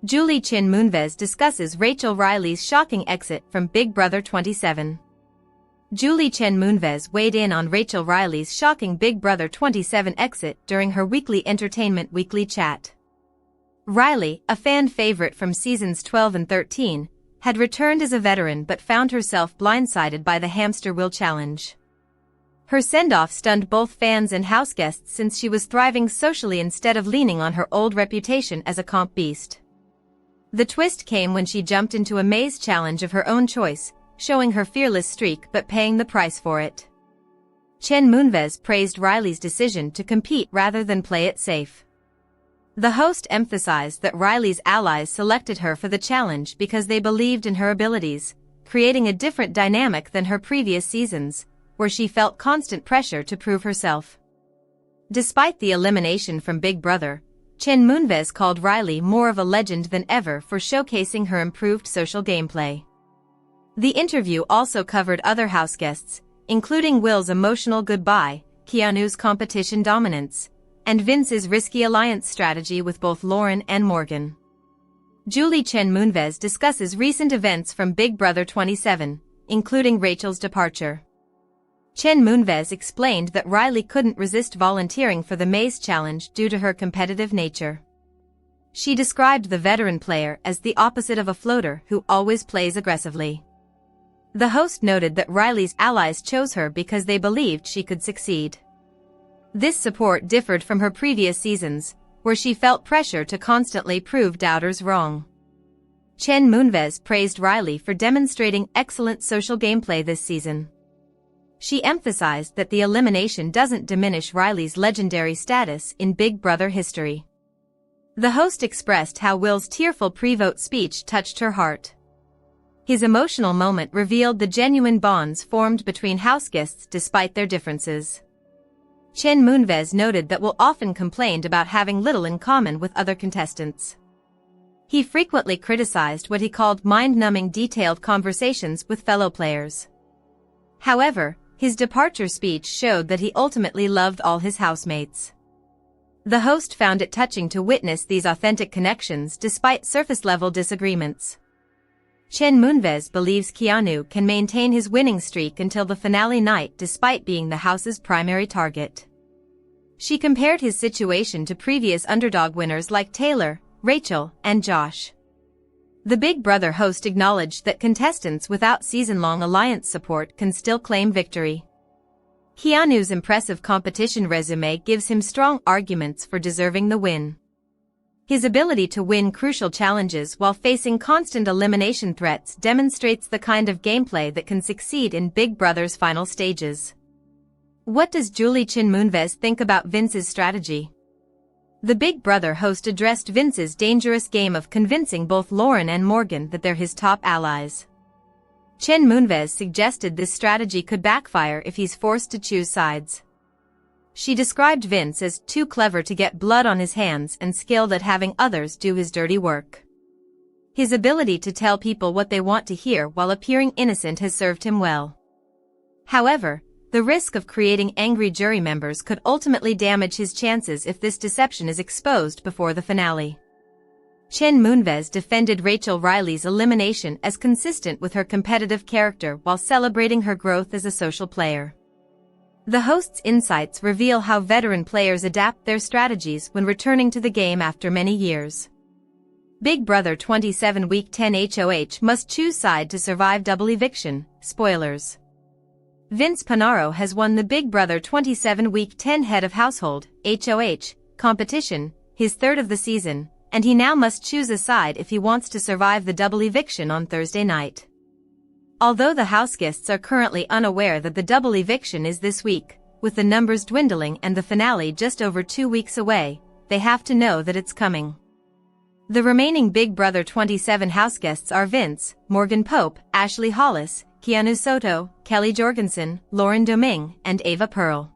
Julie Chen Moonves discusses Reilly's shocking exit from Big Brother 27. Julie Chen Moonves weighed in on Reilly's shocking Big Brother 27 exit during her weekly Entertainment Weekly chat. Reilly, a fan favorite from seasons 12 and 13, had returned as a veteran but found herself blindsided by the hamster wheel challenge. Her send-off stunned both fans and houseguests since she was thriving socially instead of leaning on her old reputation as a comp beast. The twist came when she jumped into a maze challenge of her own choice, showing her fearless streak but paying the price for it. Chen Moonves praised Reilly's decision to compete rather than play it safe. The host emphasized that Reilly's allies selected her for the challenge because they believed in her abilities, creating a different dynamic than her previous seasons, where she felt constant pressure to prove herself. Despite the elimination from Big Brother, Chen Moonves called Reilly more of a legend than ever for showcasing her improved social gameplay. The interview also covered other houseguests, including Will's emotional goodbye, Keanu's competition dominance, and Vince's risky alliance strategy with both Lauren and Morgan. Julie Chen Moonves discusses recent events from Big Brother 27, including Rachel's departure. Chen Moonves explained that Reilly couldn't resist volunteering for the maze challenge due to her competitive nature. She described the veteran player as the opposite of a floater who always plays aggressively. The host noted that Reilly's allies chose her because they believed she could succeed. This support differed from her previous seasons, where she felt pressure to constantly prove doubters wrong. Chen Moonves praised Reilly for demonstrating excellent social gameplay this season. She emphasized that the elimination doesn't diminish Reilly's legendary status in Big Brother history. The host expressed how Will's tearful pre-vote speech touched her heart. His emotional moment revealed the genuine bonds formed between houseguests despite their differences. Chen Moonves noted that Will often complained about having little in common with other contestants. He frequently criticized what he called mind-numbing detailed conversations with fellow players. However, his departure speech showed that he ultimately loved all his housemates. The host found it touching to witness these authentic connections despite surface-level disagreements. Chen Moonves believes Keanu can maintain his winning streak until the finale night despite being the house's primary target. She compared his situation to previous underdog winners like Taylor, Rachel, and Josh. The Big Brother host acknowledged that contestants without season-long alliance support can still claim victory. Keanu's impressive competition resume gives him strong arguments for deserving the win. His ability to win crucial challenges while facing constant elimination threats demonstrates the kind of gameplay that can succeed in Big Brother's final stages. What does Julie Chen Moonves think about Vince's strategy? The Big Brother host addressed Vince's dangerous game of convincing both Lauren and Morgan that they're his top allies. Chen Moonves suggested this strategy could backfire if he's forced to choose sides. She described Vince as too clever to get blood on his hands and skilled at having others do his dirty work. His ability to tell people what they want to hear while appearing innocent has served him well. However, the risk of creating angry jury members could ultimately damage his chances if this deception is exposed before the finale. Chen Moonves defended Reilly's elimination as consistent with her competitive character while celebrating her growth as a social player. The host's insights reveal how veteran players adapt their strategies when returning to the game after many years. Big Brother 27 Week 10 HOH must choose side to survive double eviction. Spoilers. Vince Panaro has won the Big Brother 27 Week 10 Head of Household HOH competition, his third of the season, and he now must choose a side if he wants to survive the double eviction on Thursday night. Although the houseguests are currently unaware that the double eviction is this week, with the numbers dwindling and the finale just over 2 weeks away, they have to know that it's coming. The remaining Big Brother 27 houseguests are Vince, Morgan Pope, Ashley Hollis, Keanu Soto, Kelly Jorgensen, Lauren Domingue, and Ava Pearl.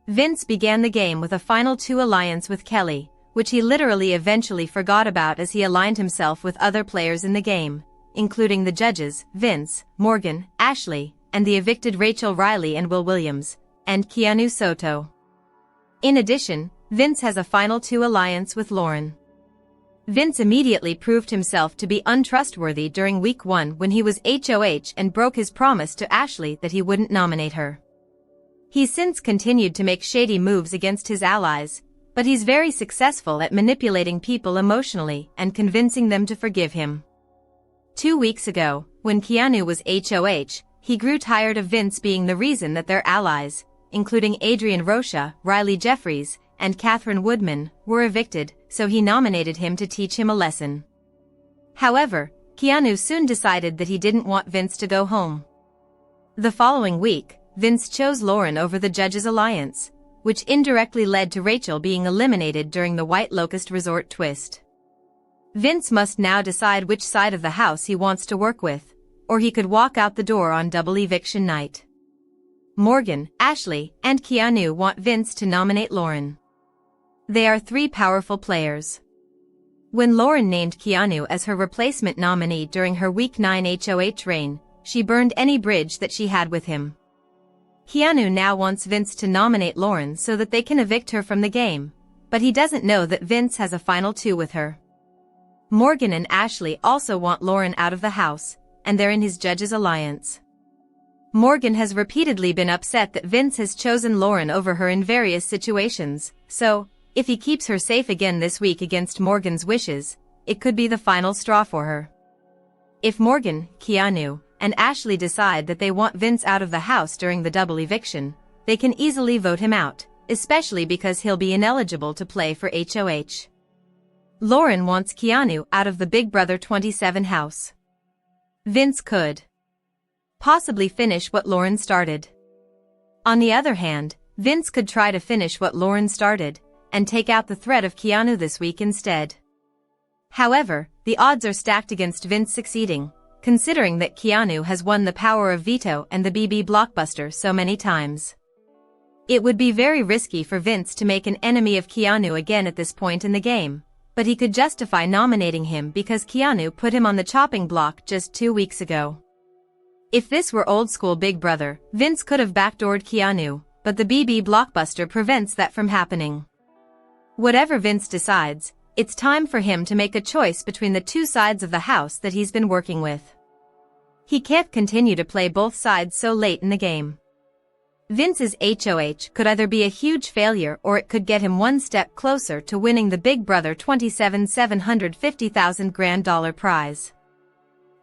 Vince began the game with a final 2 alliance with Kelly, which he literally eventually forgot about as he aligned himself with other players in the game, including the judges, Vince, Morgan, Ashley, and the evicted Rachel Reilly and Will Williams, and Keanu Soto. In addition, Vince has a final 2 alliance with Lauren. Vince immediately proved himself to be untrustworthy during week 1 when he was HOH and broke his promise to Ashley that he wouldn't nominate her. He's since continued to make shady moves against his allies, but he's very successful at manipulating people emotionally and convincing them to forgive him. 2 weeks ago, when Keanu was HOH, he grew tired of Vince being the reason that their allies, including Adrian Rocha, Rylie Jeffries, and Catherine Woodman, were evicted, so he nominated him to teach him a lesson. However, Keanu soon decided that he didn't want Vince to go home. The following week, Vince chose Lauren over the Judges' Alliance, which indirectly led to Rachel being eliminated during the White Locust Resort twist. Vince must now decide which side of the house he wants to work with, or he could walk out the door on double eviction night. Morgan, Ashley, and Keanu want Vince to nominate Lauren. They are 3 powerful players. When Lauren named Keanu as her replacement nominee during her Week 9 HOH reign, she burned any bridge that she had with him. Keanu now wants Vince to nominate Lauren so that they can evict her from the game, but he doesn't know that Vince has a final 2 with her. Morgan and Ashley also want Lauren out of the house, and they're in his Judges' Alliance. Morgan has repeatedly been upset that Vince has chosen Lauren over her in various situations, so, if he keeps her safe again this week against Morgan's wishes, it could be the final straw for her. If Morgan, Keanu, and Ashley decide that they want Vince out of the house during the double eviction, they can easily vote him out, especially because he'll be ineligible to play for HOH. Lauren wants Keanu out of the Big Brother 27 house. Vince could possibly finish what Lauren started. On the other hand, Vince could try to finish what Lauren started, and take out the threat of Keanu this week instead. However, the odds are stacked against Vince succeeding, considering that Keanu has won the power of veto and the BB blockbuster so many times. It would be very risky for Vince to make an enemy of Keanu again at this point in the game, but he could justify nominating him because Keanu put him on the chopping block just 2 weeks ago. If this were old school Big Brother, Vince could have backdoored Keanu, but the BB blockbuster prevents that from happening. Whatever Vince decides, it's time for him to make a choice between the 2 sides of the house that he's been working with. He can't continue to play both sides so late in the game. Vince's HOH could either be a huge failure or it could get him one step closer to winning the Big Brother 27 $750,000 grand prize.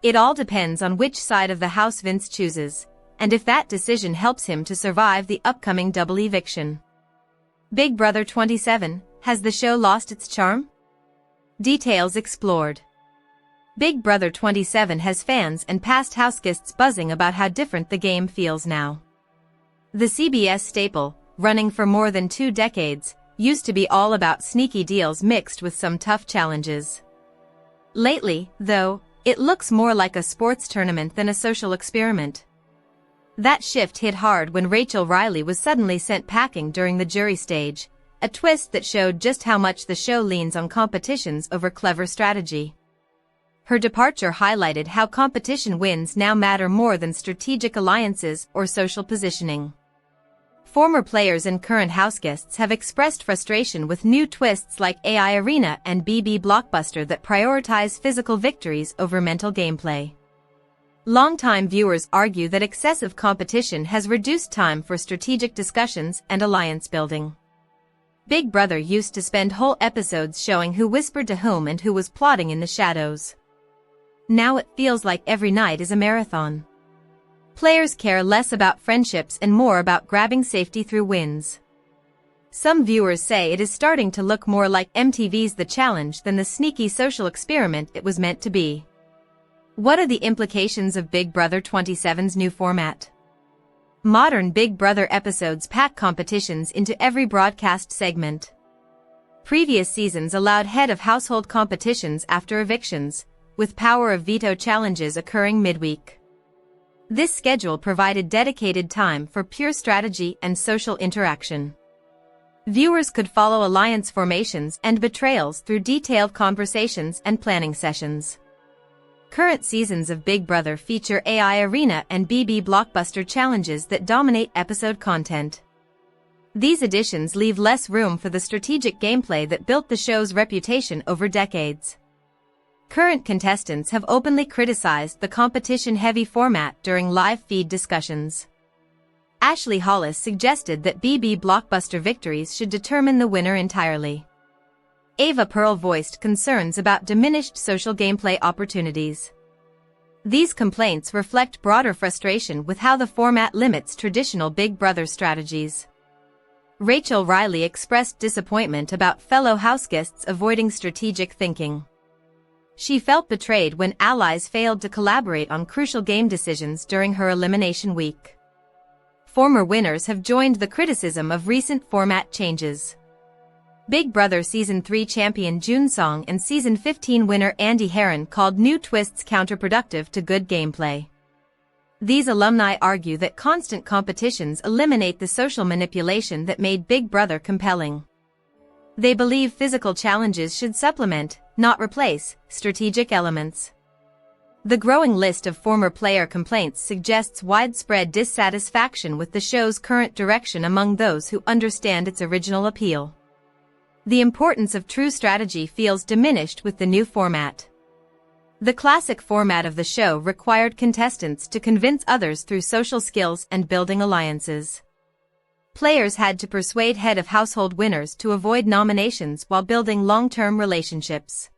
It all depends on which side of the house Vince chooses, and if that decision helps him to survive the upcoming double eviction. Big Brother 27, has the show lost its charm? Details explored. Big Brother 27 has fans and past houseguests buzzing about how different the game feels now. The CBS staple, running for more than 2 decades, used to be all about sneaky deals mixed with some tough challenges. Lately, though, it looks more like a sports tournament than a social experiment. That shift hit hard when Rachel Reilly was suddenly sent packing during the jury stage, a twist that showed just how much the show leans on competitions over clever strategy. Her departure highlighted how competition wins now matter more than strategic alliances or social positioning. Former players and current houseguests have expressed frustration with new twists like AI Arena and BB Blockbuster that prioritize physical victories over mental gameplay. Longtime viewers argue that excessive competition has reduced time for strategic discussions and alliance building. Big Brother used to spend whole episodes showing who whispered to whom and who was plotting in the shadows. Now it feels like every night is a marathon. Players care less about friendships and more about grabbing safety through wins. Some viewers say it is starting to look more like MTV's The Challenge than the sneaky social experiment it was meant to be. What are the implications of Big Brother 27's new format? Modern Big Brother episodes pack competitions into every broadcast segment. Previous seasons allowed head of household competitions after evictions, with power of veto challenges occurring midweek. This schedule provided dedicated time for pure strategy and social interaction. Viewers could follow alliance formations and betrayals through detailed conversations and planning sessions. Current seasons of Big Brother feature AI Arena and BB Blockbuster challenges that dominate episode content. These additions leave less room for the strategic gameplay that built the show's reputation over decades. Current contestants have openly criticized the competition-heavy format during live feed discussions. Ashley Hollis suggested that BB blockbuster victories should determine the winner entirely. Ava Pearl voiced concerns about diminished social gameplay opportunities. These complaints reflect broader frustration with how the format limits traditional Big Brother strategies. Rachel Reilly expressed disappointment about fellow houseguests avoiding strategic thinking. She felt betrayed when allies failed to collaborate on crucial game decisions during her elimination week. Former winners have joined the criticism of recent format changes. Big Brother Season 3 champion June Song and Season 15 winner Andy Herron called new twists counterproductive to good gameplay. These alumni argue that constant competitions eliminate the social manipulation that made Big Brother compelling. They believe physical challenges should supplement, not replace, strategic elements. The growing list of former player complaints suggests widespread dissatisfaction with the show's current direction among those who understand its original appeal. The importance of true strategy feels diminished with the new format. The classic format of the show required contestants to convince others through social skills and building alliances. Players had to persuade head of household winners to avoid nominations while building long-term relationships.